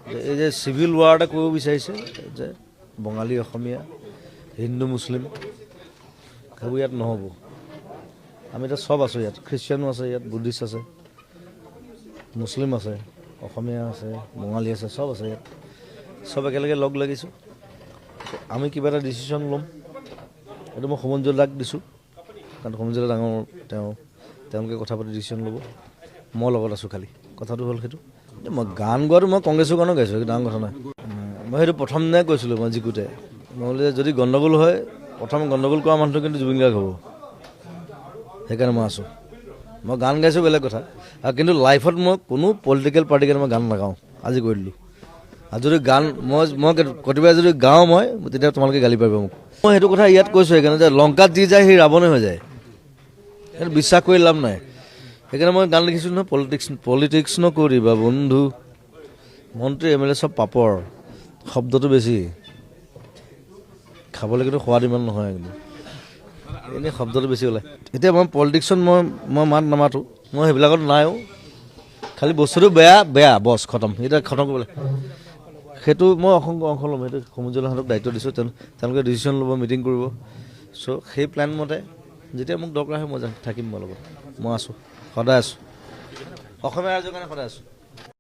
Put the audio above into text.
এই যে civil war এটা কৰিব বিচাৰিছে যে বঙালী অসমীয়া হিন্দু মুছলিম সেইবোৰ ইয়াত নহ'ব। আমি এতিয়া চব আছোঁ ইয়াত, খ্ৰীষ্টিয়ানো আছে ইয়াত, বুদ্ধিষ্ট আছে, মুছলিম আছে, অসমীয়া আছে, বঙালী আছে, চব আছে ইয়াত, চব একেলগে লগ লাগিছোঁ। আমি কিবা এটা ডিচিশ্যন ল'ম, এইটো মই সমঞ্জুল দাক দিছোঁ, কাৰণ সমঞ্জুল ডাঙৰ তেওঁলোকে কথা পাতি ডিচিশ্যন ল'ব, মই লগত আছোঁ। খালি কথাটো হ'ল সেইটো, মই গান গোৱাটো মই কংগ্ৰেছৰ কাৰণেও গাইছোঁ, সেইটো ডাঙৰ কথা নাই। মই সেইটো প্ৰথম দিনাই কৈছিলোঁ, মই জিকোতে মই বোলে যদি গণ্ডগোল হয়, প্ৰথম গণ্ডগোল কৰা মানুহটো কিন্তু জুবিন গাৰ্গ হ'ব, সেইকাৰণে মই আছোঁ। মই গান গাইছোঁ বেলেগ কথা, আৰু কিন্তু লাইফত মই কোনো পলিটিকেল পাৰ্টিৰ কাৰণে মই গান নাগাওঁ, আজি কৰি দিলোঁ। আৰু যদি গান মই কেতিয়াবা যদি গাওঁ মই তেতিয়া তোমালোকে গালি পাৰিব মোক। মই সেইটো কথা ইয়াত কৈছোঁ সেইকাৰণে যে লংকাত যি যায় সেই ৰাৱণে হৈ যায়, সেইটো বিশ্বাস কৰি লাভ নাই। সেইকাৰণে মই গান লিখিছোঁ নহয়, পলিটিক্স নকৰিবা বন্ধু, মন্ত্ৰী MLA চব পাপৰ, শব্দটো বেছি, খাবলৈ কিন্তু সোৱাদ ইমান নহয়, কিন্তু এনেই শব্দটো বেছি ওলায়। এতিয়া মই পলিটিক্সত মই মাত নামাতোঁ, মই সেইবিলাকত নাইও, খালি বস্তুটো বেয়া বছ খতম, এতিয়া খতম কৰিবলৈ সেইটো মই অংশ ল'ম। সেইটো সমুজ্জ্বলহঁতক দায়িত্ব দিছোঁ, তেওঁলোকে ডিচিশ্যন ল'ব, মিটিং কৰিব। চ' সেই প্লেন মতে যেতিয়া মোক দৰকাৰ হয় মই থাকিম, মই লগত মই আছোঁ, সদায় আছোঁ, অসমীয়া ৰাইজৰ কাৰণে সদায় আছোঁ।